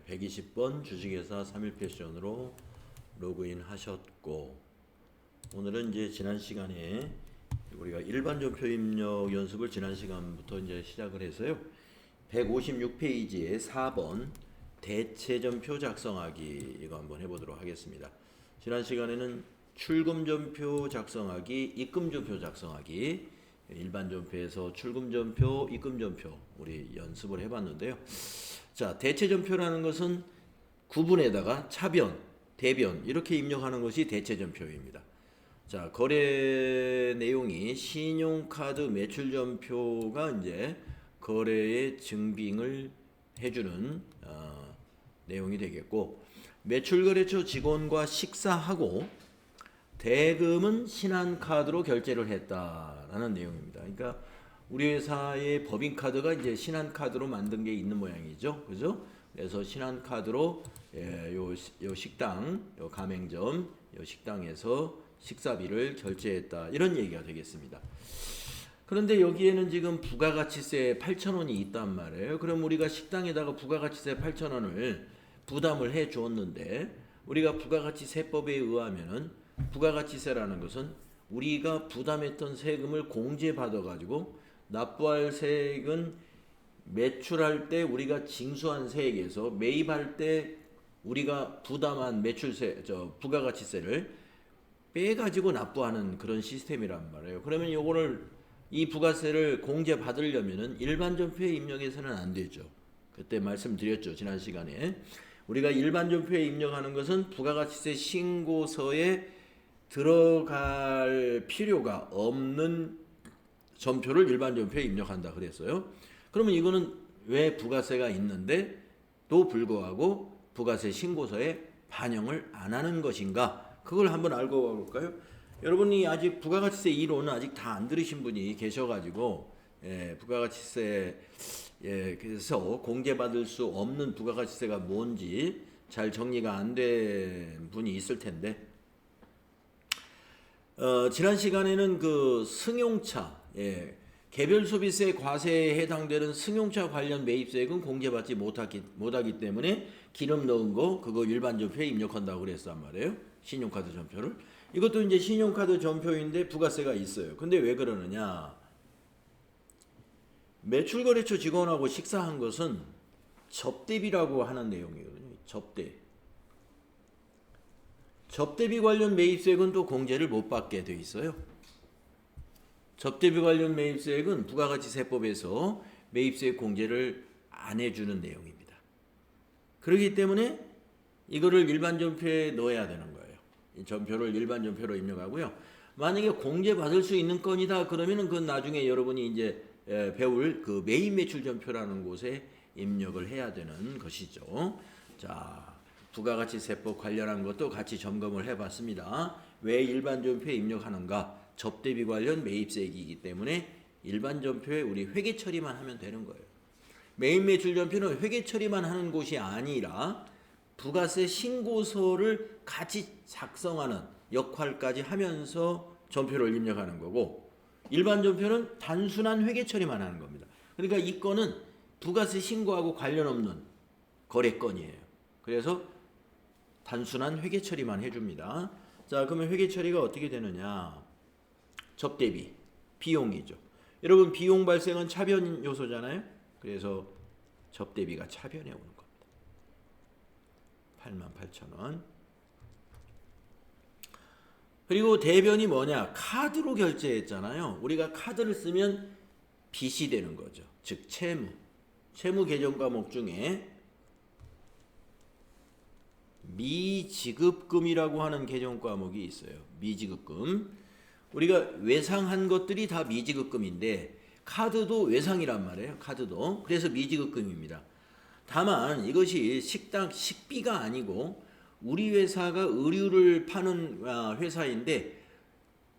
120번 주식회사 3일 패션으로 로그인 하셨고, 오늘은 이제 지난 시간에 우리가 일반 전표 입력 연습을 지난 시간부터 이제 시작을 해서요. 156페이지에 4번 대체 전표 작성하기 이거 한번 해보도록 하겠습니다. 지난 시간에는 출금 전표 작성하기, 입금 전표 작성하기, 일반 전표에서 출금 전표, 입금 전표 우리 연습을 해봤는데요. 자, 대체 전표라는 것은 구분에다가 차변, 대변 이렇게 입력하는 것이 대체 전표입니다. 자, 거래 내용이 신용카드 매출 전표가 이제 거래의 증빙을 해주는 내용이 되겠고, 매출거래처 직원과 식사하고 대금은 신한카드로 결제를 했다라는 내용입니다. 그러니까 우리 회사의 법인카드가 이제 신한카드로 만든 게 있는 모양이죠. 그죠? 그래서 신한카드로 요 식당, 요 가맹점, 요 식당에서 식사비를 결제했다. 이런 얘기가 되겠습니다. 그런데 여기에는 지금 부가가치세 8,000원이 있단 말이에요. 그럼 우리가 식당에다가 부가가치세 8,000원을 부담을 해 주었는데, 우리가 부가가치세법에 의하면은 부가가치세라는 것은 우리가 부담했던 세금을 공제받아 가지고 납부할 세액은 매출할 때 우리가 징수한 세액에서 매입할 때 우리가 부담한 매출세, 부가가치세를 빼가지고 납부하는 그런 시스템이란 말이에요. 그러면 요거를 이 부가세를 공제 받으려면은 일반 전표에 입력해서는 안 되죠. 그때 말씀드렸죠. 지난 시간에 우리가 일반 전표에 입력하는 것은 부가가치세 신고서에 들어갈 필요가 없는 전표를 일반 전표에 입력한다 그랬어요. 그러면 이거는 왜 부가세가 있는데 또 불구하고 부가세 신고서에 반영을 안 하는 것인가? 그걸 한번 알고 가볼까요? 여러분이 아직 부가가치세 1호는 아직 다 안 들으신 분이 계셔가지고, 부가가치세, 그래서 공제받을 수 없는 부가가치세가 뭔지 잘 정리가 안 된 분이 있을 텐데, 지난 시간에는 그 승용차, 개별 소비세 과세에 해당되는 승용차 관련 매입세액은 공제받지 못하기 때문에 기름 넣은 거 그거 일반 전표에 입력한다고 그랬단 말이에요. 신용카드 전표를. 이것도 이제 신용카드 전표인데 부가세가 있어요. 근데 왜 그러느냐? 매출거래처 직원하고 식사한 것은 접대비라고 하는 내용이거든요. 접대비 관련 매입세액은 또 공제를 못 받게 돼 있어요. 접대비 관련 매입세액은 부가가치세법에서 매입세액 공제를 안 해주는 내용입니다. 그렇기 때문에 이거를 일반 전표에 넣어야 되는 거예요. 이 전표를 일반 전표로 입력하고요. 만약에 공제받을 수 있는 건이다 그러면은 그건 나중에 여러분이 이제 배울 그 매입 매출 전표라는 곳에 입력을 해야 되는 것이죠. 자, 부가가치세법 관련한 것도 같이 점검을 해봤습니다. 왜 일반 전표에 입력하는가? 접대비 관련 매입세액이기 때문에 일반 전표에 우리 회계 처리만 하면 되는 거예요. 매입 매출 전표는 회계 처리만 하는 곳이 아니라 부가세 신고서를 같이 작성하는 역할까지 하면서 전표를 입력하는 거고, 일반 전표는 단순한 회계 처리만 하는 겁니다. 그러니까 이 건은 부가세 신고하고 관련 없는 거래건이에요. 그래서 단순한 회계 처리만 해줍니다. 자, 그러면 회계 처리가 어떻게 되느냐? 접대비, 비용이죠. 여러분, 비용 발생은 차변 요소잖아요. 그래서 접대비가 차변에 오는 겁니다. 88,000원. 그리고 대변이 뭐냐? 카드로 결제했잖아요. 우리가 카드를 쓰면 빚이 되는 거죠. 즉 채무. 채무 계정 과목 중에 미지급금이라고 하는 계정 과목이 있어요. 미지급금. 우리가 외상한 것들이 다 미지급금인데 카드도 외상이란 말이에요. 카드도. 그래서 미지급금입니다. 다만 이것이 식비가 아니고 우리 회사가 의류를 파는 회사인데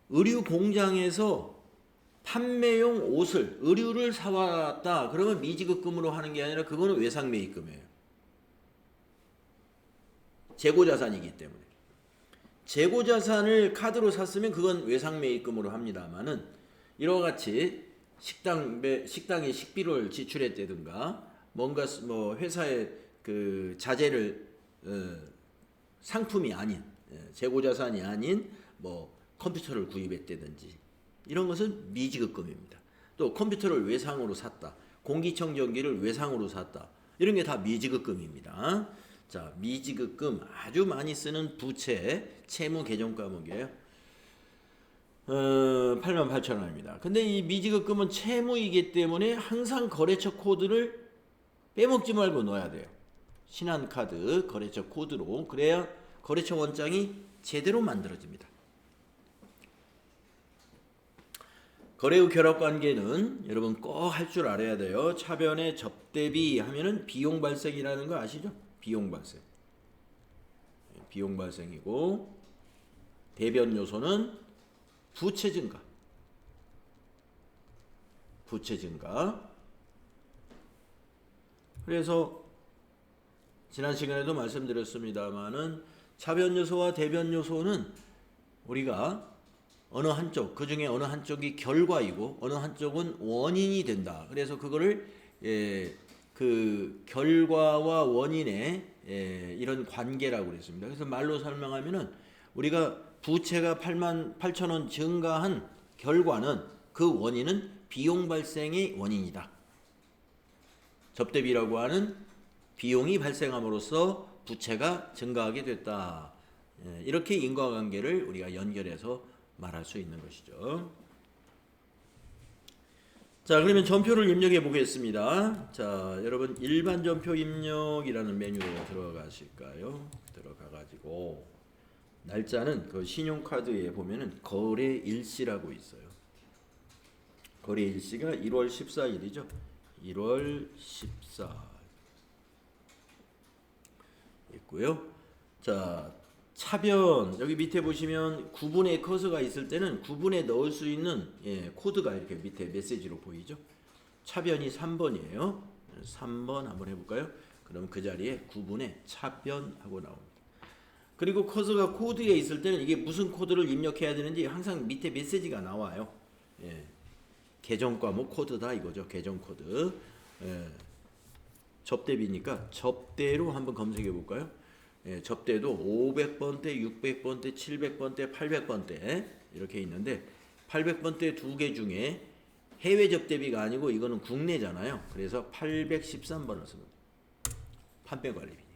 의류 공장에서 판매용 옷을, 의류를 사왔다. 그러면 미지급금으로 하는 게 아니라 그거는 외상매입금이에요. 재고자산이기 때문에. 재고자산을 카드로 샀으면 그건 외상매입금으로 합니다만은, 이와 같이 식당에 식비를 지출했다든가 뭔가 회사에 그 자재를 상품이 아닌 재고 자산이 아닌 뭐 컴퓨터를 구입했다든지 이런 것은 미지급금입니다. 또 컴퓨터를 외상으로 샀다. 공기청정기를 외상으로 샀다. 이런 게 다 미지급금입니다. 자, 미지급금 아주 많이 쓰는 부채 채무 개정 과목이에요. 88,000원입니다. 근데 이 미지급금은 채무이기 때문에 항상 거래처 코드를 빼먹지 말고 넣어야 돼요. 신한카드 거래처 코드로. 그래야 거래처 원장이 제대로 만들어집니다. 거래 후 결합 관계는 여러분 꼭 할 줄 알아야 돼요. 차변의 접대비 하면은 비용 발생이라는 거 아시죠? 비용 발생. 비용 발생이고 대변 요소는 부채 증가. 부채 증가. 그래서 지난 시간에도 말씀드렸습니다만은 차변 요소와 대변 요소는 우리가 어느 한쪽, 그 중에 어느 한쪽이 결과이고 어느 한쪽은 원인이 된다. 그래서 그거를 그 결과와 원인의 이런 관계라고 그랬습니다. 그래서 말로 설명하면은 우리가 부채가 88,000원 증가한 결과는 그 원인은 비용 발생의 원인이다. 접대비라고 하는 비용이 발생함으로써 부채가 증가하게 됐다. 이렇게 인과관계를 우리가 연결해서 말할 수 있는 것이죠. 자, 그러면 전표를 입력해 보겠습니다. 자, 여러분 일반 전표 입력이라는 메뉴로 들어가실까요? 들어가가지고 날짜는 그 신용카드에 보면은 거래 일시라고 있어요. 거래 일시가 1월 14일이죠. 1월 14일 있고요. 자, 차변 여기 밑에 보시면 구분의 커서가 있을 때는 구분에 넣을 수 있는 코드가 이렇게 밑에 메시지로 보이죠. 차변이 3번이에요. 3번 한번 해볼까요? 그럼 그 자리에 구분에 차변하고 나옵니다. 그리고 커서가 코드에 있을 때는 이게 무슨 코드를 입력해야 되는지 항상 밑에 메시지가 나와요. 계정 과목 코드다 이거죠. 계정 코드. 접대비니까 접대로 한번 검색해 볼까요? 접대도 500번대, 600번대, 700번대, 800번대 이렇게 있는데 800번대 두 개 중에 해외 접대비가 아니고 이거는 국내잖아요. 그래서 813번을 씁니다. 판매관리비니까.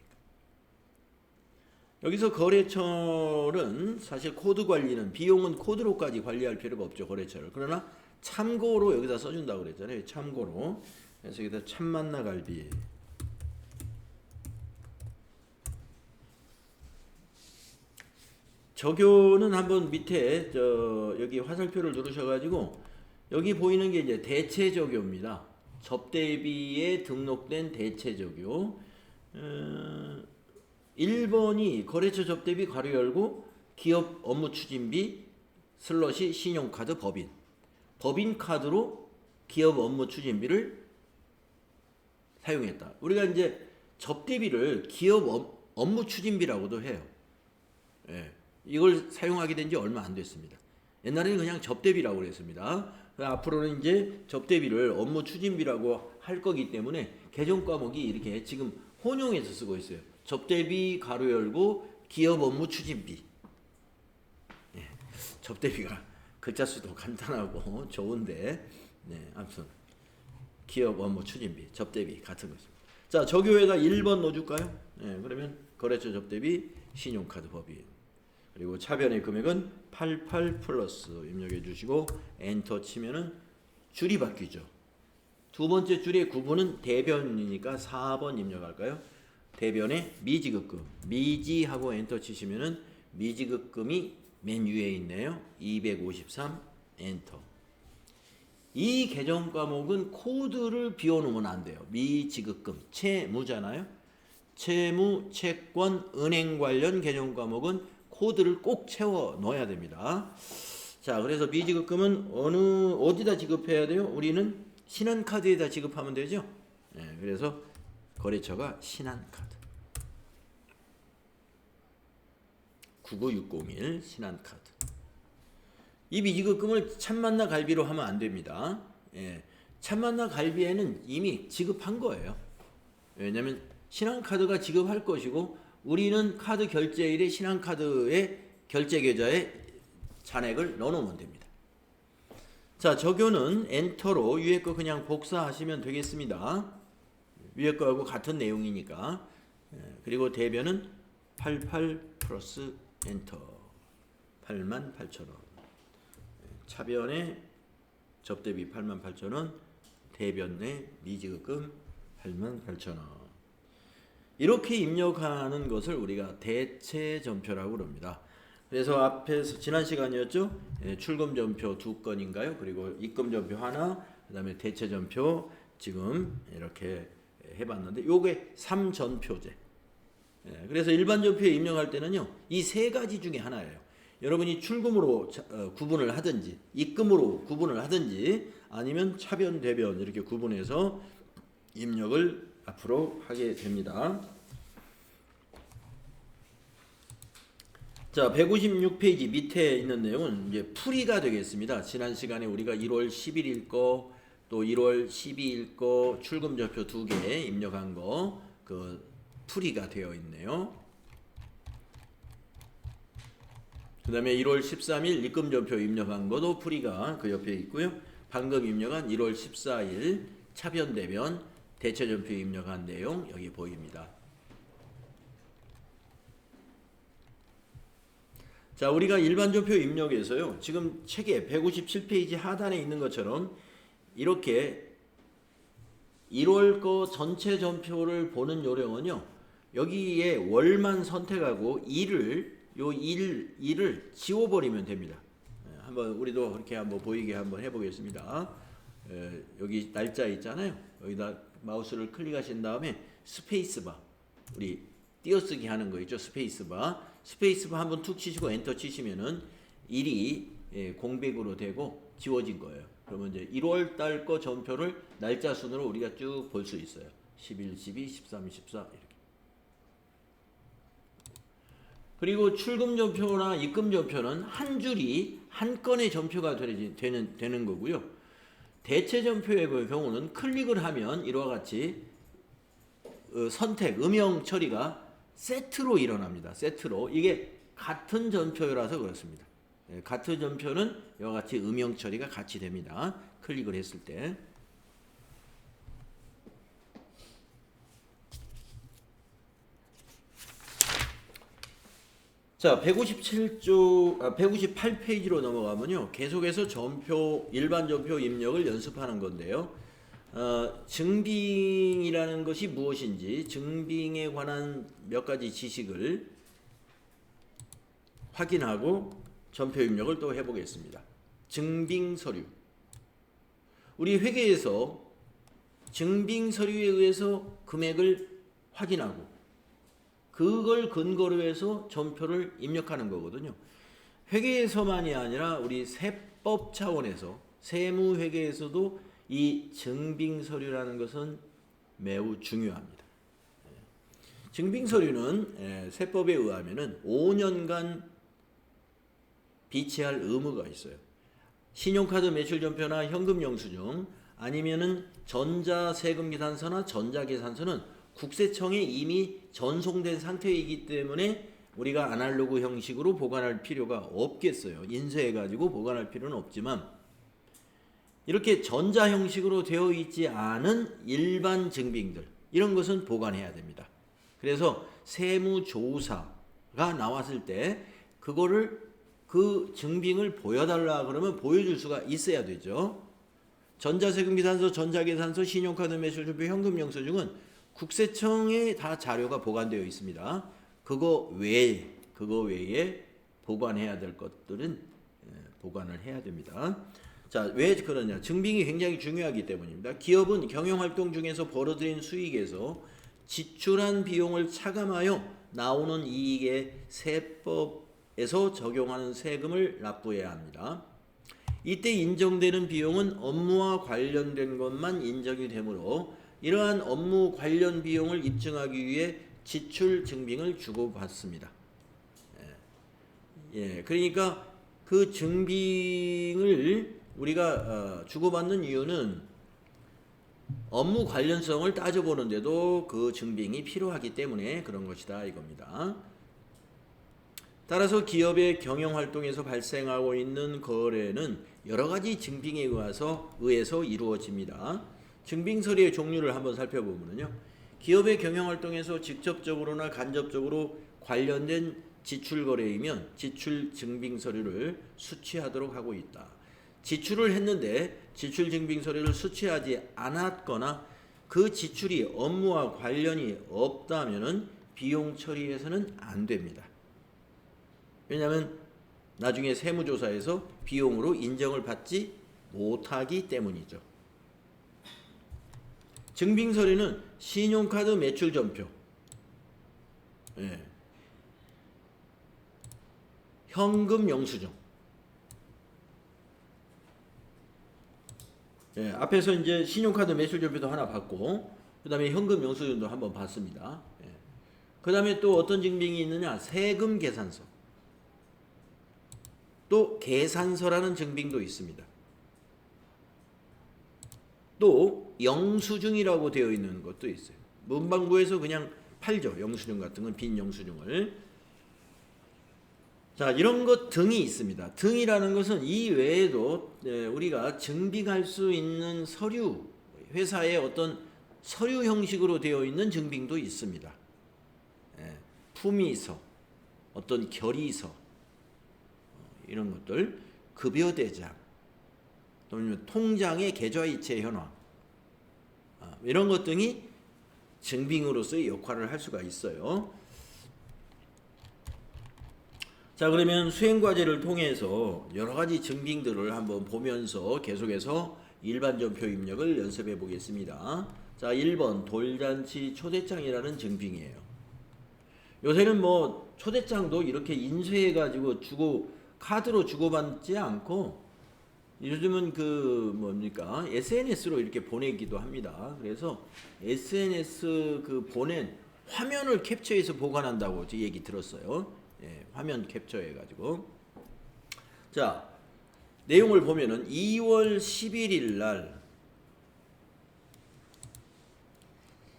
여기서 거래처는 사실 코드 관리는 비용은 코드로까지 관리할 필요가 없죠. 거래처를. 그러나 참고로 여기다 써준다고 그랬잖아요. 참고로. 그래서 여기다 참만나갈비 적요는 한번 밑에 여기 화살표를 누르셔가지고 여기 보이는 게 이제 대체 적요입니다. 접대비에 등록된 대체 적요. 1번이 거래처 접대비 가로 열고 기업 업무 추진비 슬러시 신용카드 법인. 법인 카드로 기업 업무 추진비를 사용했다. 우리가 이제 접대비를 기업 업무 추진비라고도 해요. 이걸 사용하게 된 지 얼마 안 됐습니다. 옛날에는 그냥 접대비라고 그랬습니다. 앞으로는 이제 접대비를 업무 추진비라고 할 거기 때문에 계정 과목이 이렇게 지금 혼용해서 쓰고 있어요. 접대비 가로 열고 기업 업무 추진비. 접대비가 글자 수도 간단하고 좋은데 아무튼 기업 업무 추진비, 접대비 같은 것입니다. 자, 적요에다 1번 넣어줄까요? 그러면 거래처 접대비 신용카드 법인. 그리고 차변의 금액은 88 플러스 입력해 주시고 엔터 치면은 줄이 바뀌죠. 두 번째 줄의 구분은 대변이니까 4번 입력할까요? 대변의 미지급금. 미지하고 엔터 치시면은 미지급금이 맨 위에 있네요. 253 엔터. 이 계정 과목은 코드를 비워놓으면 안 돼요. 미지급금. 채무잖아요. 채무, 채권, 은행 관련 계정 과목은 코드를 꼭 채워 넣어야 됩니다. 자, 그래서 미지급금은 어디다 지급해야 돼요? 우리는 신한카드에다 지급하면 되죠. 그래서 거래처가 신한카드. 99601 신한카드. 이 미지급금을 참만나 갈비로 하면 안 됩니다. 참만나 갈비에는 이미 지급한 거예요. 왜냐면 신한카드가 지급할 것이고 우리는 카드 결제일에 신한카드의 결제 계좌에 잔액을 넣어놓으면 됩니다. 자, 적요는 엔터로 위에 거 그냥 복사하시면 되겠습니다. 위에 거하고 같은 내용이니까. 그리고 대변은 88 플러스 엔터 88,000원. 차변에 접대비 88,000원, 대변에 미지급금 88,000원. 이렇게 입력하는 것을 우리가 대체 전표라고 그럽니다. 그래서 앞에서 지난 시간이었죠? 출금 전표 2건인가요? 그리고 입금 전표 하나, 그다음에 대체 전표 지금 이렇게 해봤는데 요게 3전표제. 그래서 일반 전표에 입력할 때는요, 이 세 가지 중에 하나예요. 여러분이 출금으로 구분을 하든지, 입금으로 구분을 하든지, 아니면 차변, 대변 이렇게 구분해서 입력을 앞으로 하게 됩니다. 자, 156페이지 밑에 있는 내용은 이제 풀이가 되겠습니다. 지난 시간에 우리가 1월 11일 거, 또 1월 12일 거 출금 전표 2개 입력한 거, 그 풀이가 되어 있네요. 그 다음에 1월 13일 입금 전표 입력한 것도 풀이가 그 옆에 있고요. 방금 입력한 1월 14일 차변, 대변, 대체 전표 입력한 내용 여기 보입니다. 자, 우리가 일반 전표 입력에서요, 지금 책에 157페이지 하단에 있는 것처럼 이렇게 1월 거 전체 전표를 보는 요령은요, 여기에 월만 선택하고 일을 지워버리면 됩니다. 한번 우리도 그렇게 한번 보이게 한번 해보겠습니다. 여기 날짜 있잖아요. 여기다 마우스를 클릭하신 다음에 스페이스바, 우리 띄어쓰기 하는 거 있죠. 스페이스바 한번 툭 치시고 엔터 치시면은 일이 공백으로 되고 지워진 거예요. 그러면 이제 1월 달 거 전표를 날짜 순으로 우리가 쭉 볼 수 있어요. 11, 12, 13, 14 이렇게. 그리고 출금 전표나 입금 전표는 한 줄이 한 건의 전표가 되는 거고요. 대체 전표의 경우는 클릭을 하면 이와 같이 선택, 음영 처리가 세트로 일어납니다. 세트로. 이게 같은 전표라서 그렇습니다. 같은 전표는 이와 같이 음영 처리가 같이 됩니다. 클릭을 했을 때. 자, 158페이지로 넘어가면요, 계속해서 일반 전표 입력을 연습하는 건데요. 증빙이라는 것이 무엇인지, 증빙에 관한 몇 가지 지식을 확인하고 전표 입력을 또 해보겠습니다. 증빙 서류. 우리 회계에서 증빙 서류에 의해서 금액을 확인하고 그걸 근거로 해서 전표를 입력하는 거거든요. 회계에서만이 아니라 우리 세법 차원에서 세무회계에서도 이 증빙서류라는 것은 매우 중요합니다. 증빙서류는 세법에 의하면은 5년간 비치할 의무가 있어요. 신용카드 매출전표나 현금영수증 아니면은 전자세금계산서나 전자계산서는 국세청에 이미 전송된 상태이기 때문에 우리가 아날로그 형식으로 보관할 필요가 없겠어요. 인쇄해가지고 보관할 필요는 없지만 이렇게 전자 형식으로 되어 있지 않은 일반 증빙들, 이런 것은 보관해야 됩니다. 그래서 세무조사가 나왔을 때 그거를 그 증빙을 보여달라 그러면 보여줄 수가 있어야 되죠. 전자세금계산서, 전자계산서, 신용카드 매출전표, 현금영수증은 국세청에 다 자료가 보관되어 있습니다. 그거 외에 보관해야 될 것들은 보관을 해야 됩니다. 자, 왜 그러냐? 증빙이 굉장히 중요하기 때문입니다. 기업은 경영활동 중에서 벌어들인 수익에서 지출한 비용을 차감하여 나오는 이익에 세법에서 적용하는 세금을 납부해야 합니다. 이때 인정되는 비용은 업무와 관련된 것만 인정이 되므로 이러한 업무 관련 비용을 입증하기 위해 지출 증빙을 주고받습니다. 그러니까 그 증빙을 우리가 주고받는 이유는 업무 관련성을 따져보는데도 그 증빙이 필요하기 때문에 그런 것이다 이겁니다. 따라서 기업의 경영활동에서 발생하고 있는 거래는 여러 가지 증빙에 의해서 이루어집니다. 증빙서류의 종류를 한번 살펴보면요. 기업의 경영활동에서 직접적으로나 간접적으로 관련된 지출거래이면 지출증빙서류를 수취하도록 하고 있다. 지출을 했는데 지출증빙서류를 수취하지 않았거나 그 지출이 업무와 관련이 없다면 비용 처리해서는 안 됩니다. 왜냐하면 나중에 세무조사에서 비용으로 인정을 받지 못하기 때문이죠. 증빙서류는 신용카드 매출전표, 현금 영수증, 앞에서 이제 신용카드 매출전표도 하나 받고 그 다음에 현금 영수증도 한번 받습니다. 그 다음에 또 어떤 증빙이 있느냐, 세금 계산서, 또 계산서라는 증빙도 있습니다. 또 영수증이라고 되어 있는 것도 있어요. 문방구에서 그냥 팔죠. 영수증 같은 건 빈 영수증을. 자, 이런 것 등이 있습니다. 등이라는 것은 이 외에도 우리가 증빙할 수 있는 서류, 회사의 어떤 서류 형식으로 되어 있는 증빙도 있습니다. 품위서, 어떤 결의서, 이런 것들, 급여대장, 또는 통장의 계좌이체 현황, 이런 것 등이 증빙으로서의 역할을 할 수가 있어요. 자, 그러면 수행과제를 통해서 여러 가지 증빙들을 한번 보면서 계속해서 일반전표 입력을 연습해 보겠습니다. 자, 1번 돌잔치 초대장이라는 증빙이에요. 요새는 뭐 초대장도 이렇게 인쇄해 가지고 카드로 주고받지 않고 요즘은 그 뭡니까, SNS로 이렇게 보내기도 합니다. 그래서 SNS 그 보낸 화면을 캡처해서 보관한다고 제 얘기 들었어요. 화면 캡처해 가지고. 자, 내용을 보면은 2월 11일 날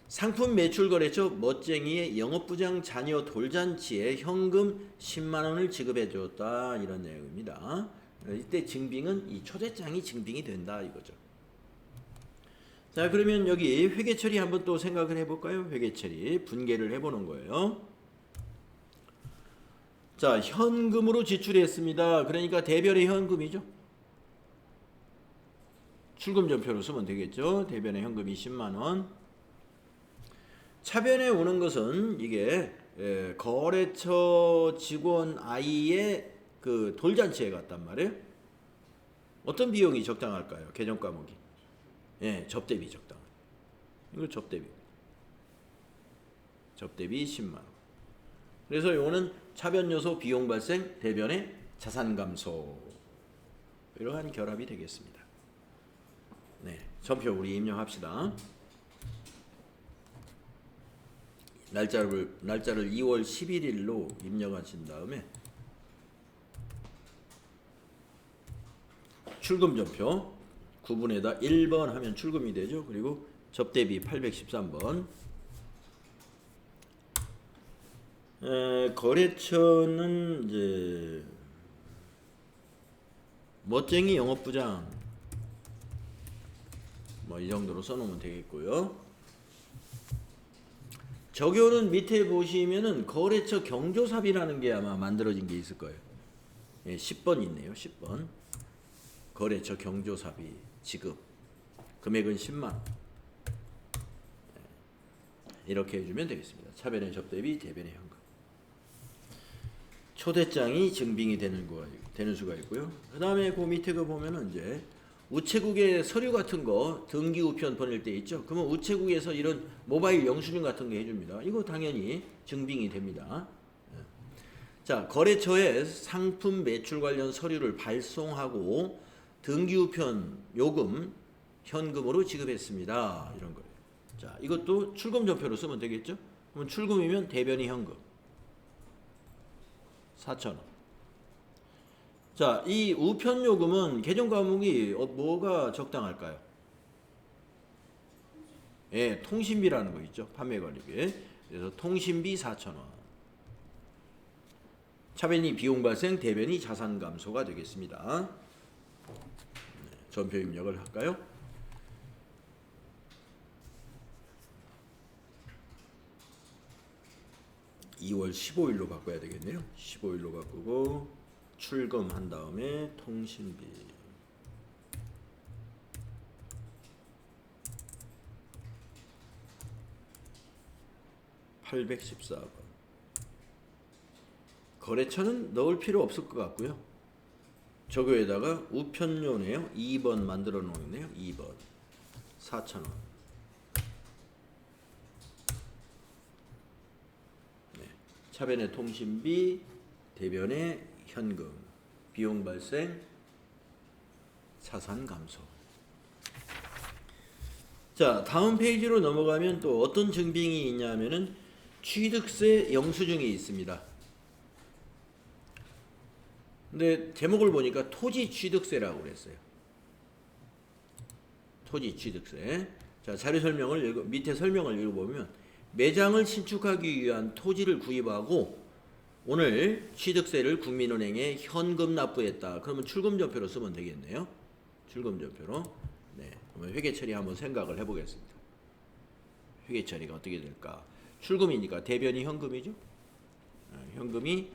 상품 매출 거래처 멋쟁이의 영업부장 자녀 돌잔치에 현금 10만 원을 지급해 줬다, 이런 내용입니다. 이때 증빙은 이 초대장이 증빙이 된다 이거죠. 자, 그러면 여기 회계처리 한번 또 생각을 해볼까요? 회계처리 분개를 해보는 거예요. 자, 현금으로 지출했습니다. 그러니까 대변의 현금이죠. 출금전표로 쓰면 되겠죠. 대변의 현금이 10만 원. 차변에 오는 것은 이게 거래처 직원 아이의 그 돌잔치에 갔단 말이에요. 어떤 비용이 적당할까요? 개정 과목이. 접대비 적당. 이거 접대비 10만 원. 그래서 요거는 차변 요소 비용 발생, 대변의 자산 감소, 이러한 결합이 되겠습니다. 전표 우리 입력합시다. 날짜를 2월 11일로 입력하신 다음에 출금전표 9분에다 1번 하면 출금이 되죠. 그리고 접대비 813번. 거래처는 이제 멋쟁이 영업부장 뭐 이 정도로 써놓으면 되겠고요. 적용은 밑에 보시면은 거래처 경조사비라는 게 아마 만들어진 게 있을 거예요. 10번 있네요. 10번. 거래처 경조사비 지급. 금액은 10만 원. 이렇게 해주면 되겠습니다. 차변의 접대비, 대변의 현금. 초대장이 증빙이 되는 수가 있고요. 그 다음에 그 밑에 거 보면은 이제 우체국에 서류 같은 거 등기 우편 보낼 때 있죠. 그러면 우체국에서 이런 모바일 영수증 같은 거 해줍니다. 이거 당연히 증빙이 됩니다. 자, 거래처에 상품 매출 관련 서류를 발송하고 등기 우편 요금 현금으로 지급했습니다. 이런 거예요. 자, 이것도 출금전표로 쓰면 되겠죠. 그러면 출금이면 대변이 현금 4,000원. 자, 이 우편 요금은 개정 과목이 뭐가 적당할까요? 예, 통신비라는 거 있죠. 판매관리비. 그래서 통신비 4,000원. 차변이 비용 발생, 대변이 자산 감소가 되겠습니다. 전표 입력을 할까요? (2월 15일로) 바꿔야 되겠네요. 15일로 바꾸고 출금한 다음에 통신비 814번. 거래처는 넣을 필요 없을 것 같고요. 저거에다가 우편료네요. 2번 만들어 놓네요. 2번 4,000원. 네. 차변의 통신비, 대변의 현금, 비용 발생, 자산 감소. 자, 다음 페이지로 넘어가면 또 어떤 증빙이 있냐면은 취득세 영수증이 있습니다. 근데 제목을 보니까 토지 취득세라고 그랬어요. 토지 취득세. 자, 자료 설명을 밑에 설명을 읽어보면 매장을 신축하기 위한 토지를 구입하고 오늘 취득세를 국민은행에 현금 납부했다. 그러면 출금전표로 쓰면 되겠네요. 출금전표로. 네, 그러면 회계처리 한번 생각을 해보겠습니다. 회계처리가 어떻게 될까? 출금이니까 대변이 현금이죠. 현금이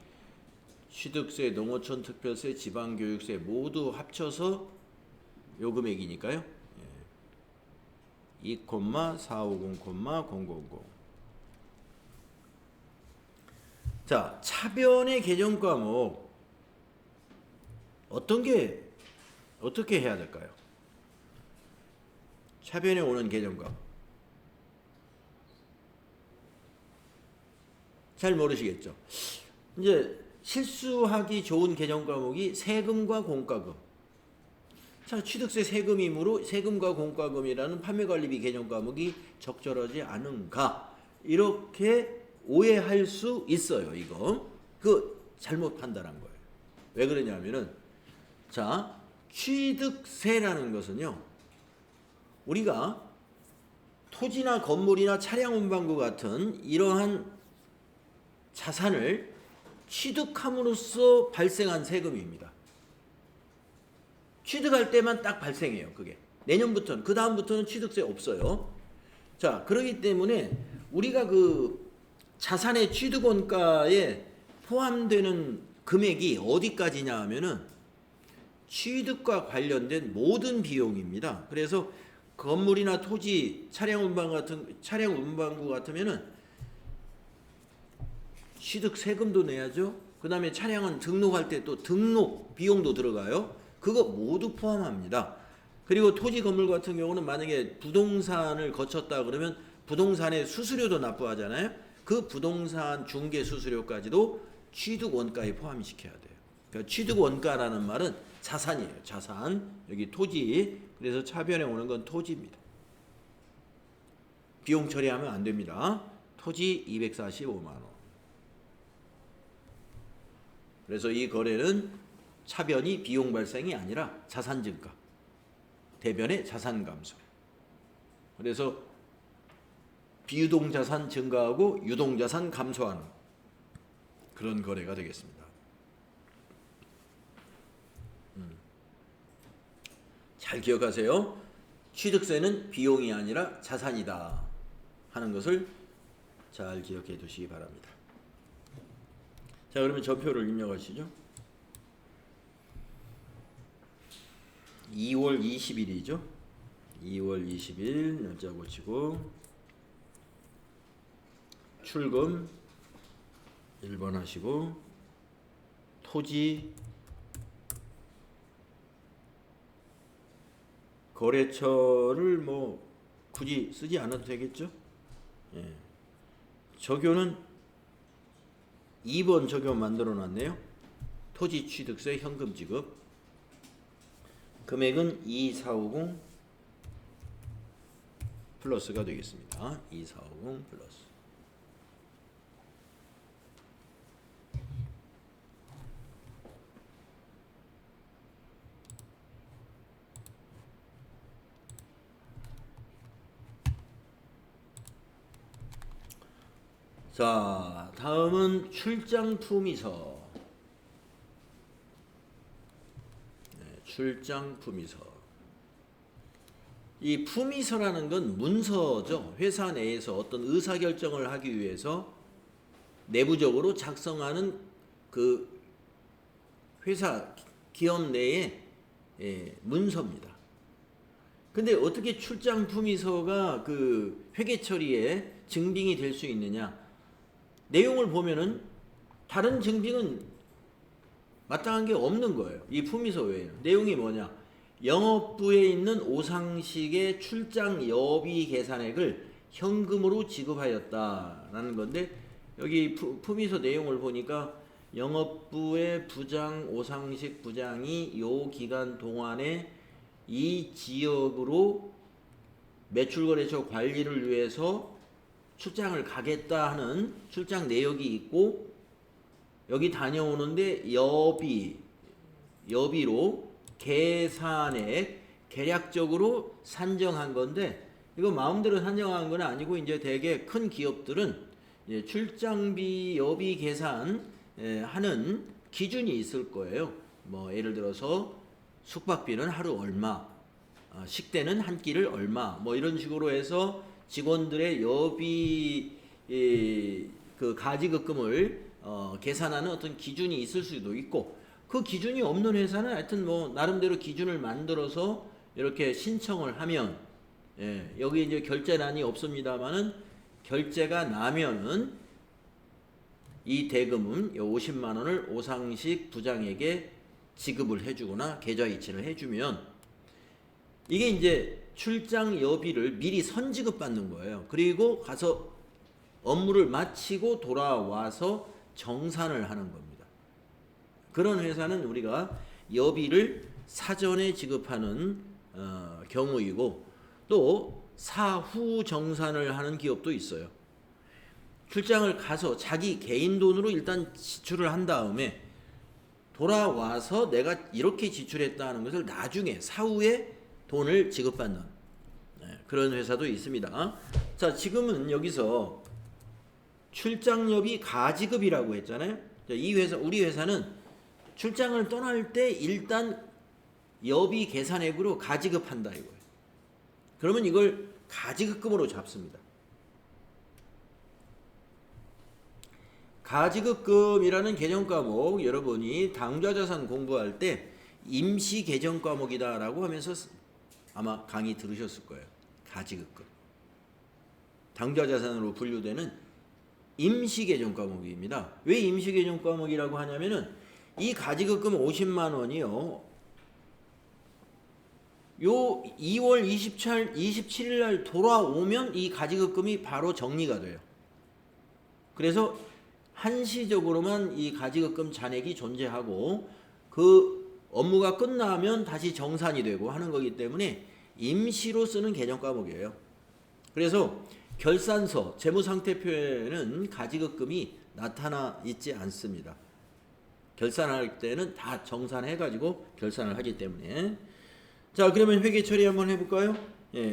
취득세, 농어촌 특별세, 지방교육세 모두 합쳐서 요 금액이니까요. 2,450,000. 자, 차변의 개정 과목 어떻게 해야 될까요? 차변에 오는 개정 과목 잘 모르시겠죠? 이제 실수하기 좋은 개정 과목이 세금과 공과금. 자, 취득세 세금이므로 세금과 공과금이라는 판매관리비 개정 과목이 적절하지 않은가? 이렇게 오해할 수 있어요. 이거 그 잘못 판단한 거예요. 왜 그러냐면은 자, 취득세라는 것은요, 우리가 토지나 건물이나 차량 운반구 같은 이러한 자산을 취득함으로써 발생한 세금입니다. 취득할 때만 딱 발생해요. 그게 내년부터는, 그 다음부터는 취득세 없어요. 자, 그렇기 때문에 우리가 그 자산의 취득원가에 포함되는 금액이 어디까지냐 하면은 취득과 관련된 모든 비용입니다. 그래서 건물이나 토지, 차량 운반구 같으면은 취득 세금도 내야죠. 그 다음에 차량은 등록할 때 또 등록 비용도 들어가요. 그거 모두 포함합니다. 그리고 토지 건물 같은 경우는 만약에 부동산을 거쳤다 그러면 부동산의 수수료도 납부하잖아요. 그 부동산 중개 수수료까지도 취득 원가에 포함시켜야 돼요. 그러니까 취득 원가라는 말은 자산이에요. 자산. 여기 토지. 그래서 차변에 오는 건 토지입니다. 비용 처리하면 안 됩니다. 토지 245만 원. 그래서 이 거래는 차변이 비용 발생이 아니라 자산 증가, 대변의 자산 감소. 그래서 비유동 자산 증가하고 유동 자산 감소하는 그런 거래가 되겠습니다. 잘 기억하세요. 취득세는 비용이 아니라 자산이다 하는 것을 잘 기억해 두시기 바랍니다. 자, 그러면 전표를 입력하시죠. 2월 20일이죠. 2월 20일 날짜 고치고 출금 1번 하시고 토지 거래처를 뭐 굳이 쓰지 않아도 되겠죠. 예. 적요는 2번 적용 만들어 놨네요. 토지 취득세 현금 지급. 금액은 2450 플러스가 되겠습니다. 2450 플러스. 자, 다음은 출장 품위서. 출장 품위서. 이 품위서라는 건 문서죠. 회사 내에서 어떤 의사결정을 하기 위해서 내부적으로 작성하는 그 회사 기업 내의 문서입니다. 근데 어떻게 출장 품위서가 그 회계 처리에 증빙이 될 수 있느냐? 내용을 보면은 다른 증빙은 마땅한 게 없는 거예요. 이 품위서 외에는. 내용이 뭐냐? 영업부에 있는 오상식의 출장 여비 계산액을 현금으로 지급하였다라는 건데, 여기 품위서 내용을 보니까 영업부의 부장 오상식 부장이 요 기간 동안에 이 지역으로 매출거래처 관리를 위해서 출장을 가겠다 하는 출장 내역이 있고, 여기 다녀오는데 여비로 계산액 계략적으로 산정한 건데, 이거 마음대로 산정한 건 아니고, 이제 되게 큰 기업들은 출장비 여비 계산 하는 기준이 있을 거예요. 뭐 예를 들어서 숙박비는 하루 얼마, 식대는 한 끼를 얼마, 뭐 이런 식으로 해서 직원들의 여비 그 가지급금을 계산하는 어떤 기준이 있을 수도 있고, 그 기준이 없는 회사는 하여튼 뭐 나름대로 기준을 만들어서 이렇게 신청을 하면, 여기 이제 결제란이 없습니다만은 결제가 나면은 이 대금은 50만 원을 오상식 부장에게 지급을 해주거나 계좌 이체를 해주면, 이게 이제 출장 여비를 미리 선지급 받는 거예요. 그리고 가서 업무를 마치고 돌아와서 정산을 하는 겁니다. 그런 회사는 우리가 여비를 사전에 지급하는 경우이고, 또 사후 정산을 하는 기업도 있어요. 출장을 가서 자기 개인 돈으로 일단 지출을 한 다음에 돌아와서 내가 이렇게 지출했다 하는 것을 나중에 사후에 돈을 지급받는 그런 회사도 있습니다. 자, 지금은 여기서 출장여비 가지급이라고 했잖아요. 이 회사, 우리 회사는 출장을 떠날 때 일단 여비 계산액으로 가지급한다 이거예요. 그러면 이걸 가지급금으로 잡습니다. 가지급금이라는 개정 과목, 여러분이 당좌자산 공부할 때 임시 개정 과목이다라고 하면서 아마 강의 들으셨을 거예요. 가지급금. 당좌자산으로 분류되는 임시 개정 과목입니다. 왜 임시 개정 과목이라고 하냐면은 이 가지급금 50만 원이요. 요 2월 27일 날 돌아오면 이 가지급금이 바로 정리가 돼요. 그래서 한시적으로만 이 가지급금 잔액이 존재하고, 그 업무가 끝나면 다시 정산이 되고 하는 거기 때문에 임시로 쓰는 개정 과목이에요. 그래서 결산서, 재무상태표에는 가지급금이 나타나 있지 않습니다. 결산할 때는 다 정산해가지고 결산을 하기 때문에. 자, 그러면 회계 처리 한번 해볼까요?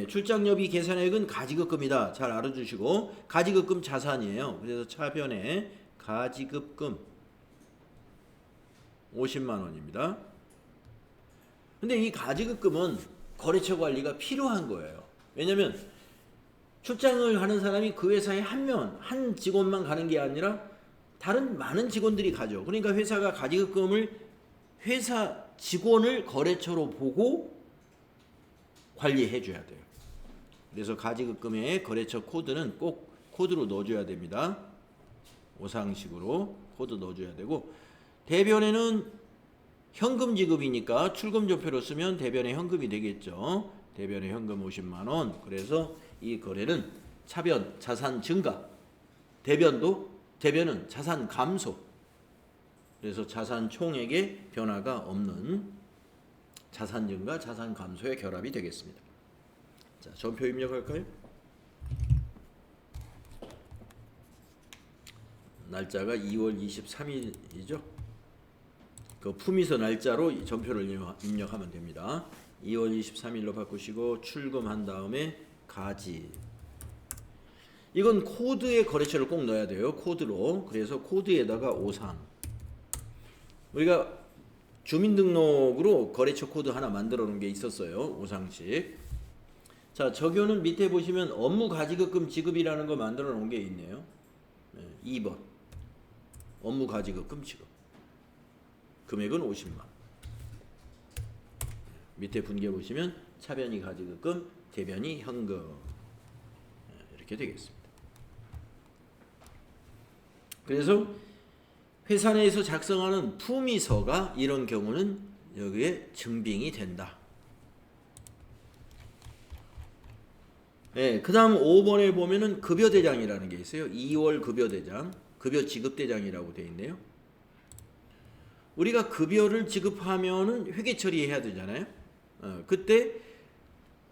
출장여비 계산액은 가지급금이다. 잘 알아주시고, 가지급금 자산이에요. 그래서 차변에 가지급금 50만 원입니다. 근데 이 가지급금은 거래처 관리가 필요한 거예요. 왜냐면 출장을 하는 사람이 그 회사에 한 직원만 가는 게 아니라 다른 많은 직원들이 가죠. 그러니까 회사가 가지급금을 회사 직원을 거래처로 보고 관리해 줘야 돼요. 그래서 가지급금의 거래처 코드는 꼭 코드로 넣어줘야 됩니다. 오상식으로 코드 넣어줘야 되고, 대변에는 현금 지급이니까 출금조표로 쓰면 대변에 현금이 되겠죠. 대변에 현금 50만 원. 그래서 이 거래는 차변 자산 증가, 대변은 자산 감소. 그래서 자산 총액의 변화가 없는 자산 증가, 자산 감소의 결합이 되겠습니다. 자, 전표 입력할까요? 날짜가 2월 23일이죠. 그 품위서 날짜로 전표를 입력하면 됩니다. 2월 23일로 바꾸시고 출금한 다음에 가지. 이건 코드에 거래처를 꼭 넣어야 돼요. 코드로. 그래서 코드에다가 53. 우리가 주민등록으로 거래처 코드 하나 만들어 놓은 게 있었어요. 53씩. 자, 적용은 밑에 보시면 업무 가지급금 지급이라는 거 만들어 놓은 게 있네요. 2번. 업무 가지급금 지급. 금액은 50만. 밑에 분계 보시면 차변이 가지급금, 대변이 현금. 이렇게 되겠습니다. 그래서 회사 내에서 작성하는 품위서가 이런 경우는 여기에 증빙이 된다. 그 다음 5번에 보면은 급여대장이라는 게 있어요. 2월 급여대장, 급여 지급대장이라고 되어 있네요. 우리가 급여를 지급하면은 회계 처리해야 되잖아요. 그때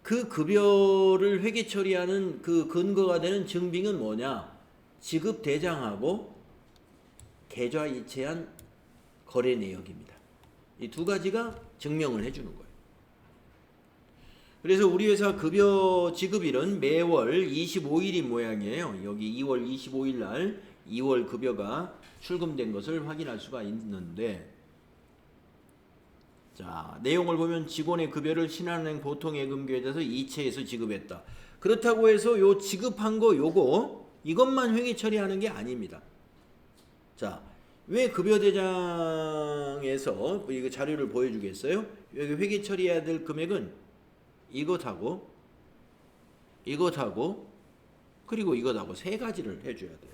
그 급여를 회계 처리하는 그 근거가 되는 증빙은 뭐냐? 지급대장하고 계좌이체한 거래 내역입니다. 이 두 가지가 증명을 해주는 거예요. 그래서 우리 회사 급여 지급일은 매월 25일인 모양이에요. 여기 2월 25일 날 2월 급여가 출금된 것을 확인할 수가 있는데, 자, 내용을 보면 직원의 급여를 신한은행 보통예금계좌에서 이체해서 지급했다. 그렇다고 해서 요 지급한 거 요거 이것만 회계 처리하는 게 아닙니다. 자, 왜 급여대장에서 이거 자료를 보여주겠어요? 여기 회계 처리해야 될 금액은 이것하고 이것하고 그리고 이것하고 세 가지를 해줘야 돼요.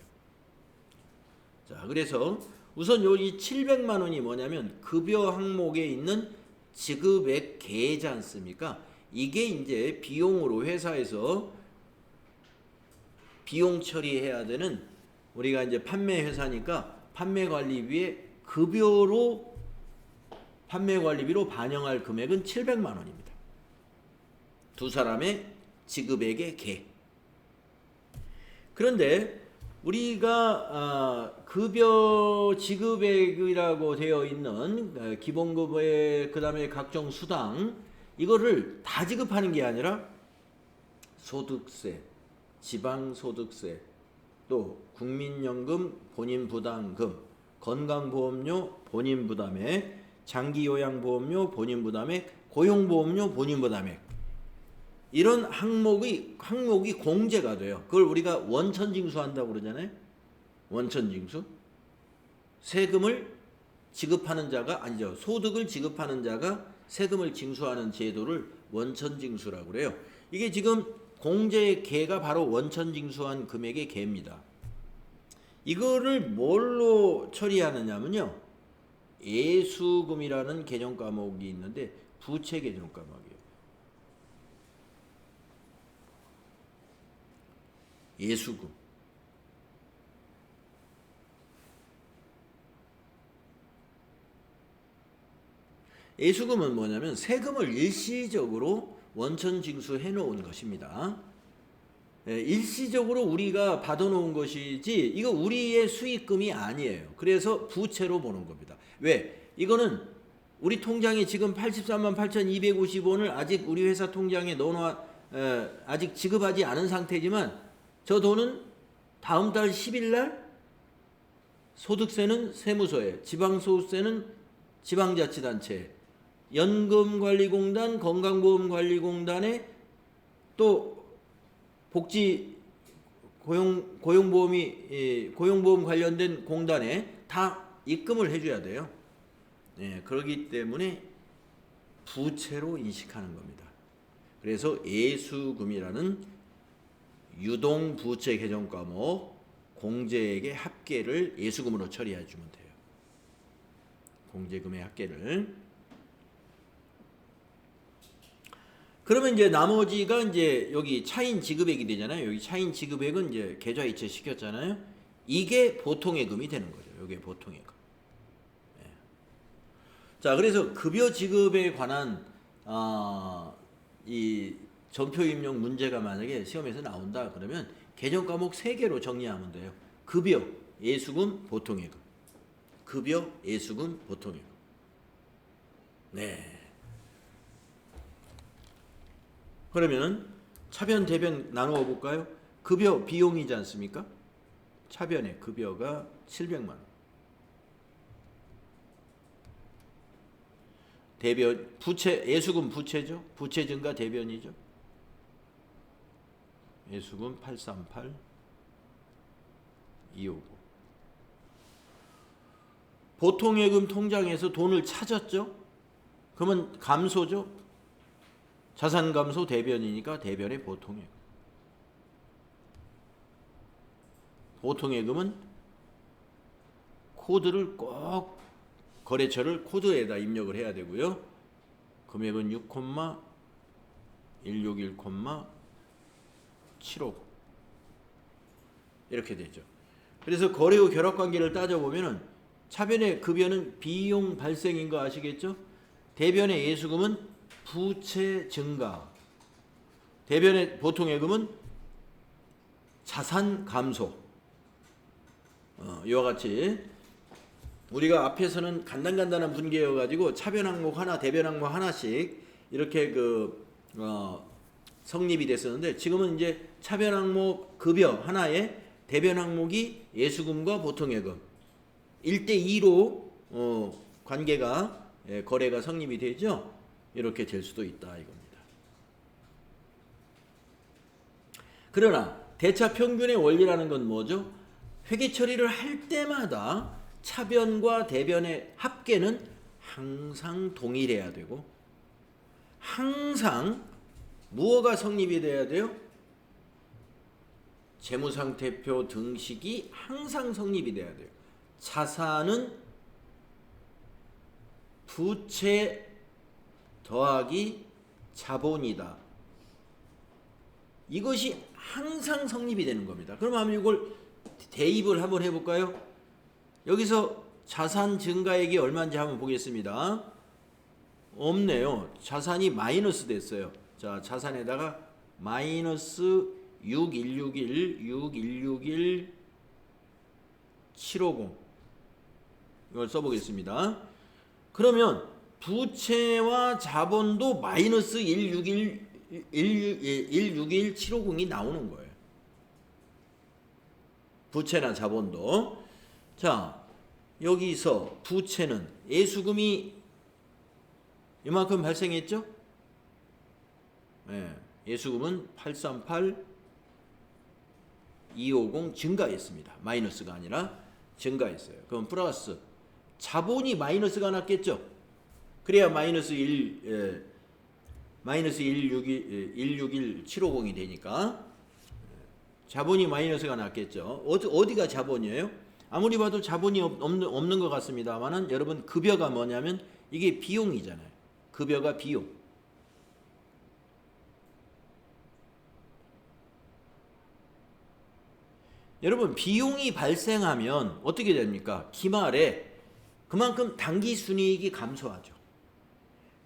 자, 그래서 우선 여기 700만 원이 뭐냐면 급여 항목에 있는 지급액 계좌 않습니까? 이게 이제 비용으로 회사에서 비용 처리해야 되는, 우리가 이제 판매 회사니까 판매관리비에 급여로 판매관리비로 반영할 금액은 700만 원입니다. 두 사람의 지급액의 계. 그런데 우리가 급여 지급액이라고 되어 있는 기본급여, 그 다음에 각종 수당, 이거를 다 지급하는 게 아니라 소득세, 지방소득세, 또 국민연금 본인부담금, 건강보험료 본인부담액, 장기요양보험료 본인부담액, 고용보험료 본인부담액, 이런 항목이 공제가 돼요. 그걸 우리가 원천징수한다고 그러잖아요. 원천징수. 세금을 지급하는 자가 아니죠. 소득을 지급하는 자가 세금을 징수하는 제도를 원천징수라고 그래요. 이게 지금 공제의 계가 바로 원천징수한 금액의 계입니다. 이거를 뭘로 처리하느냐면요, 예수금이라는 개정 과목이 있는데 부채 개정 과목이에요. 예수금. 예수금은 뭐냐면 세금을 일시적으로 원천 징수해 놓은 것입니다. 일시적으로 우리가 받아놓은 것이지 이거 우리의 수익금이 아니에요. 그래서 부채로 보는 겁니다. 왜? 이거는 우리 통장에 지금 83만 8,250원을 아직 우리 회사 통장에 넣어놔 아직 지급하지 않은 상태지만, 저 돈은 다음 달 10일 날 소득세는 세무서에, 지방소득세는 지방자치단체에, 연금관리공단, 건강보험관리공단에, 또 복지 고용보험 관련된 공단에 다 입금을 해줘야 돼요. 그렇기 때문에 부채로 인식하는 겁니다. 그래서 예수금이라는 유동부채 개정 과목 공제액의 합계를 예수금으로 처리해 주면 돼요. 공제금의 합계를. 그러면 이제 나머지가 이제 여기 차인 지급액이 되잖아요. 여기 차인 지급액은 이제 계좌이체 시켰잖아요. 이게 보통예금이 되는 거죠. 이게 보통예금. 자, 그래서 급여 지급에 관한 이 전표 입력 문제가 만약에 시험에서 나온다 그러면 개정 과목 3개로 정리하면 돼요. 급여, 예수금, 보통예금. 급여, 예수금, 보통예금. 네. 그러면 차변, 대변 나누어 볼까요? 급여 비용이지 않습니까? 차변의 급여가 700만 원. 대변 부채 예수금 부채죠. 부채 증가 대변이죠. 예수금 838 259. 보통예금 통장에서 돈을 찾았죠. 그러면 감소죠. 자산 감소 대변이니까 대변의 보통예금. 보통예금은 코드를 꼭 거래처를 코드에다 입력을 해야 되고요. 금액은 6,161,750 이렇게 되죠. 그래서 거래 후 결합관계를 따져보면은 차변의 급여는 비용 발생인 거 아시겠죠? 대변의 예수금은 부채 증가, 대변의 보통예금은 자산 감소. 이와 같이 우리가 앞에서는 간단한 분계여가지고 차변 항목 하나, 대변 항목 하나씩 이렇게 성립이 됐었는데, 지금은 이제 차변 항목 급여 하나에 대변 항목이 예수금과 보통예금 1대2로 관계가 거래가 성립이 되죠. 이렇게 될 수도 있다 이겁니다. 그러나 대차 평균의 원리라는 건 뭐죠? 회계 처리를 할 때마다 차변과 대변의 합계는 항상 동일해야 되고, 항상 무엇가 성립이 돼야 돼요? 재무상태표 등식이 항상 성립이 돼야 돼요. 자산은 부채 더하기 자본이다. 이것이 항상 성립이 되는 겁니다. 그럼 한번 이걸 대입을 한번 해볼까요? 여기서 자산 증가액이 얼마인지 한번 보겠습니다. 없네요. 자산이 마이너스 됐어요. 자, 자산에다가 마이너스 6161 750 이걸 써보겠습니다. 그러면 부채와 자본도 마이너스 161 750이 나오는 거예요. 부채나 자본도. 자, 여기서 부채는 예수금이 이만큼 발생했죠? 네, 예수금은 838 250 증가했습니다. 마이너스가 아니라 증가했어요. 그럼 플러스 자본이 마이너스가 났겠죠? 그래야 마이너스 161 750이 되니까 자본이 마이너스가 났겠죠. 어디가 자본이에요? 아무리 봐도 자본이 없는 것 같습니다만은, 여러분 급여가 뭐냐면 이게 비용이잖아요. 급여가 비용. 여러분 비용이 발생하면 어떻게 됩니까? 기말에 그만큼 당기순이익이 감소하죠.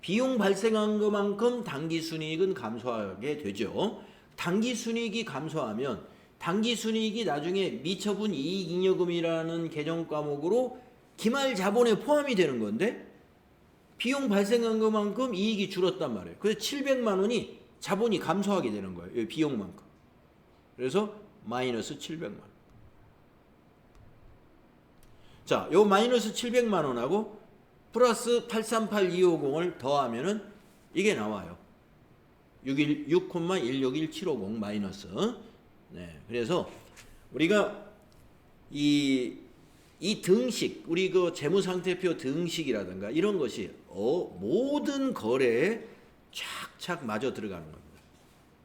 비용 발생한 것만큼 당기순이익은 감소하게 되죠. 당기순이익이 감소하면 당기순이익이 나중에 미처분 이익잉여금이라는 개정 과목으로 기말 자본에 포함이 되는 건데, 비용 발생한 것만큼 이익이 줄었단 말이에요. 그래서 700만 원이 자본이 감소하게 되는 거예요. 비용만큼. 그래서 마이너스 700만 원. 자, 요 마이너스 700만 원하고 플러스 838250을 더하면은 이게 나와요. 6,161 마이너스. 네, 그래서 우리가 이 등식, 우리 그 재무상태표 등식이라든가 이런 것이 모든 거래에 착착 맞아 들어가는 겁니다.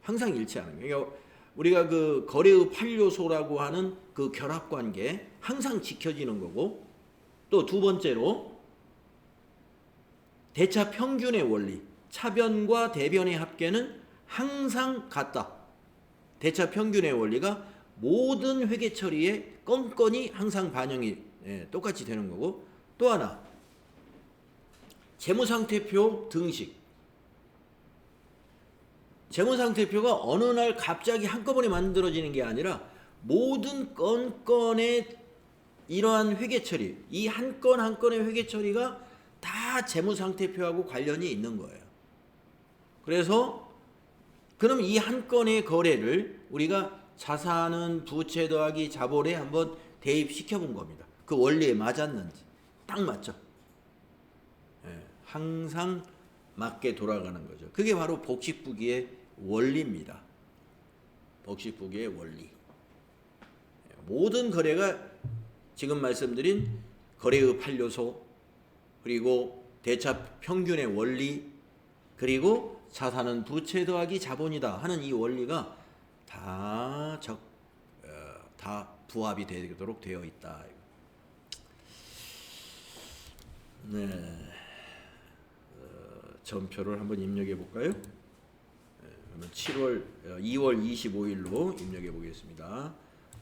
항상 일치하는 거예요. 그러니까 우리가 그 거래의 8요소라고 하는 그 결합관계 항상 지켜지는 거고, 또 두 번째로 대차 평균의 원리, 차변과 대변의 합계는 항상 같다. 대차 평균의 원리가 모든 회계 처리에 건건이 항상 반영이 똑같이 되는 거고, 또 하나 재무상태표 등식. 재무상태표가 어느 날 갑자기 한꺼번에 만들어지는 게 아니라 모든 건건의 이러한 회계 처리, 이 한 건 한 건의 회계 처리가 다 재무상태표하고 관련이 있는 거예요. 그래서 그럼 이 한 건의 거래를 우리가 자산은 부채 더하기 자본에 한번 대입시켜 본 겁니다. 그 원리에 맞았는지. 딱 맞죠. 예, 항상 맞게 돌아가는 거죠. 그게 바로 복식부기의 원리입니다. 복식부기의 원리. 모든 거래가 지금 말씀드린 거래의 8요소, 그리고 대차 평균의 원리, 그리고 자산은 부채 더하기 자본이다 하는 이 원리가 다 부합이 되도록 되어 있다. 네, 전표를 한번 입력해 볼까요? 그러면 2월 25일로 입력해 보겠습니다.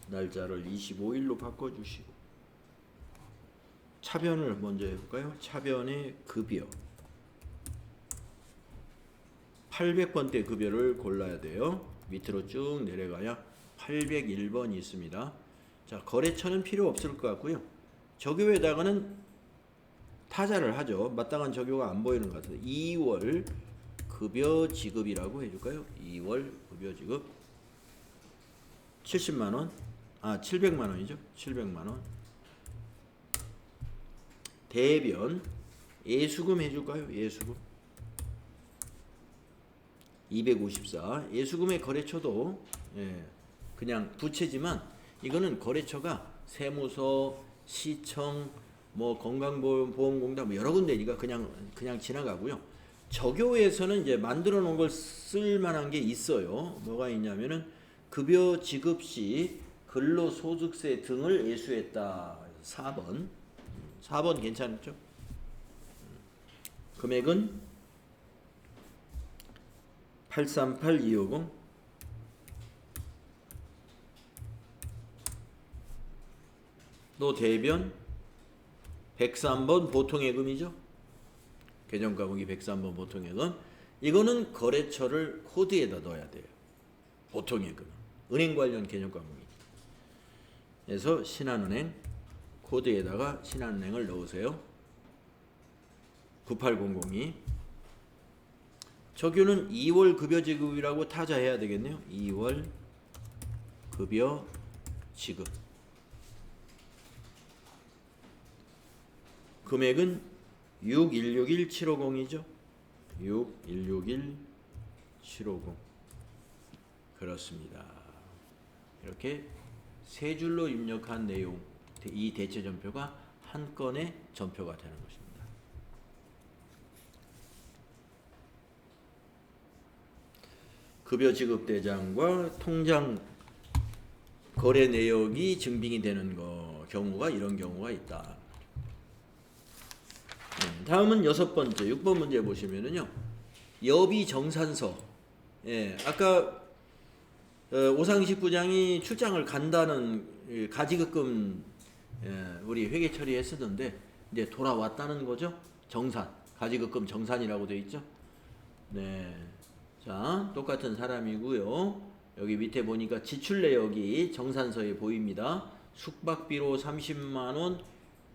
날짜를 25일로 바꿔주시고, 차변을 먼저 해볼까요? 차변의 급여 800번대 급여를 골라야 돼요. 밑으로 쭉 내려가야 801번이 있습니다. 자, 거래처는 필요 없을 것 같고요. 적요에다가는 타자를 하죠. 마땅한 적요가 안 보이는 것 같아요. 2월 급여 지급이라고 해줄까요? 2월 급여 지급 70만원, 700만원이죠. 700만원. 대변 예수금 해줄까요? 예수금 254. 예수금의 거래처도 그냥 부채지만 이거는 거래처가 세무서, 시청, 뭐 건강보험공단 뭐 여러 군데니까 그냥 지나가고요. 적요에서는 이제 만들어 놓은 걸 쓸 만한 게 있어요. 뭐가 있냐면은 급여 지급 시 근로소득세 등을 예수했다. 4번 괜찮죠? 금액은 838250. 또 대변 103번 보통예금이죠. 계정가공이 103번 보통예금. 이거는 거래처를 코드에다 넣어야 돼요. 보통예금. 은행 관련 계정가공이. 그래서 신한은행 코드에다가 신한은행을 넣으세요. 98002. 적요는 2월 급여 지급이라고 타자해야 되겠네요. 2월 급여 지급. 금액은 6161750이죠. 6161750. 그렇습니다. 이렇게 세 줄로 입력한 내용, 이 대체 전표가 한 건의 전표가 되는 것입니다. 급여 지급 대장과 통장 거래 내역이 증빙이 되는 경우가 이런 경우가 있다. 다음은 6번째 6번 문제 보시면은요. 여비 정산서. 아까 오상식 부장이 출장을 간다는 가지급금 우리 회계 처리했었는데 이제 돌아왔다는 거죠. 정산. 가지급금 정산이라고 되어 있죠. 네. 자, 똑같은 사람이고요. 여기 밑에 보니까 지출 내역이 정산서에 보입니다. 숙박비로 30만원,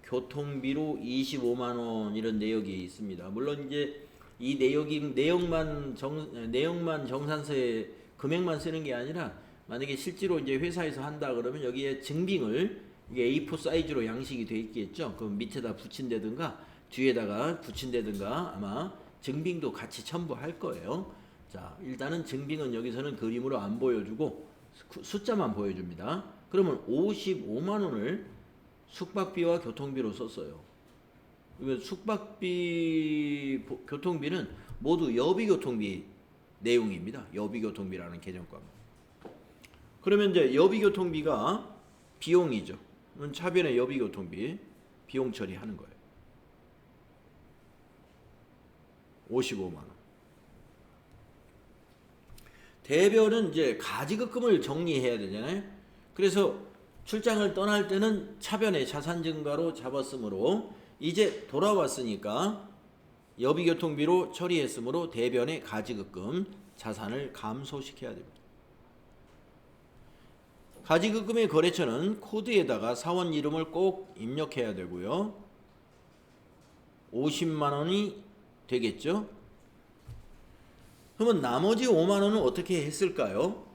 교통비로 25만원 이런 내역이 있습니다. 물론 이제 이 내용만 정산서에 금액만 쓰는 게 아니라 만약에 실제로 이제 회사에서 한다 그러면 여기에 증빙을 이게 A4 사이즈로 양식이 돼 있겠죠. 그럼 밑에다 붙인다든가 뒤에다가 붙인다든가 아마 증빙도 같이 첨부할 거예요. 자, 일단은 증빙은 여기서는 그림으로 안 보여주고 숫자만 보여줍니다. 그러면 55만원을 숙박비와 교통비로 썼어요. 숙박비, 교통비는 모두 여비교통비 내용입니다. 여비교통비라는 계정과. 그러면 이제 여비교통비가 비용이죠. 차변의 여비교통비 비용 처리하는 거예요. 55만원. 대변은 이제 가지급금을 정리해야 되잖아요. 그래서 출장을 떠날 때는 차변의 자산 증가로 잡았으므로 이제 돌아왔으니까 여비교통비로 처리했으므로 대변의 가지급금 자산을 감소시켜야 됩니다. 가지급금의 거래처는 코드에다가 사원 이름을 꼭 입력해야 되고요. 50만원이 되겠죠. 그러면 나머지 5만원은 어떻게 했을까요?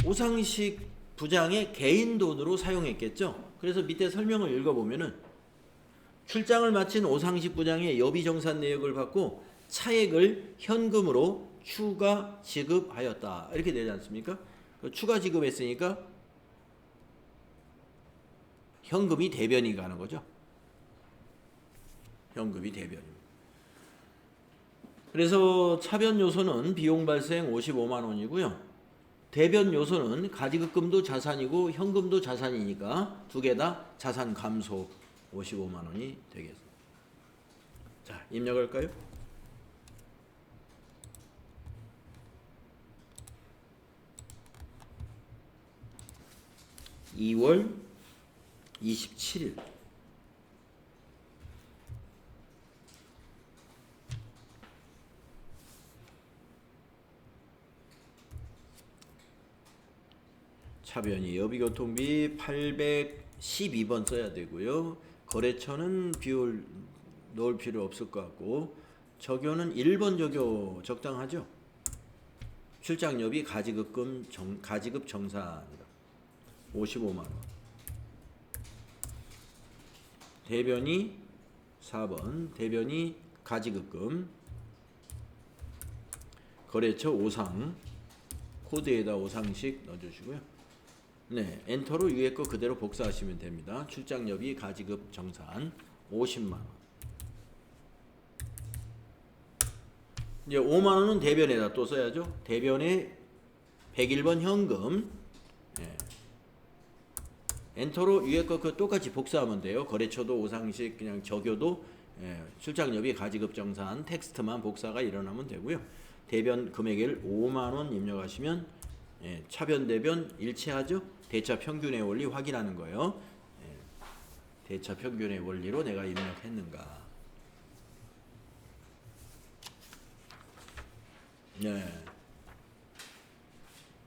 오상식 부장의 개인 돈으로 사용했겠죠. 그래서 밑에 설명을 읽어보면은 출장을 마친 오상식 부장의 여비 정산 내역을 받고 차액을 현금으로 추가 지급하였다. 이렇게 되지 않습니까? 추가 지급했으니까 현금이 대변이 가는 거죠. 현금이 대변입니다. 그래서 차변 요소는 비용 발생 55만 원이고요. 대변 요소는 가지급금도 자산이고 현금도 자산이니까 두 개 다 자산 감소 55만 원이 되겠습니다. 자, 입력할까요? (2월 27일) 차변이 여비교통비 812번 써야 되고요. 거래처는 비율 넣을 필요 없을 것 같고 적요는 1번 적요 적당하죠. 출장여비 가지급 정산이다. 55만 원. 대변이 4번 대변이 가지급금 거래처 오상 코드에다 오상식 넣어주시고요. 네, 엔터로 위에 거 그대로 복사하시면 됩니다. 출장여비 가지급 정산 50만 원. 이제 5만 원은 대변에다 또 써야죠. 대변에 101번 현금. 예. 엔터로 위에 거 그 똑같이 복사하면 돼요. 거래처도 오상식 그냥 적요도 출장여비 가지급 정산 텍스트만 복사가 일어나면 되고요. 대변 금액을 5만 원 입력하시면 차변 대변 일치하죠. 대차 평균의 원리 확인하는 거예요. 대차 평균의 원리로 내가 입력했는가. 네.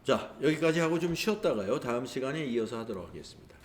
자, 여기까지 하고 좀 쉬었다가요. 다음 시간에 이어서 하도록 하겠습니다.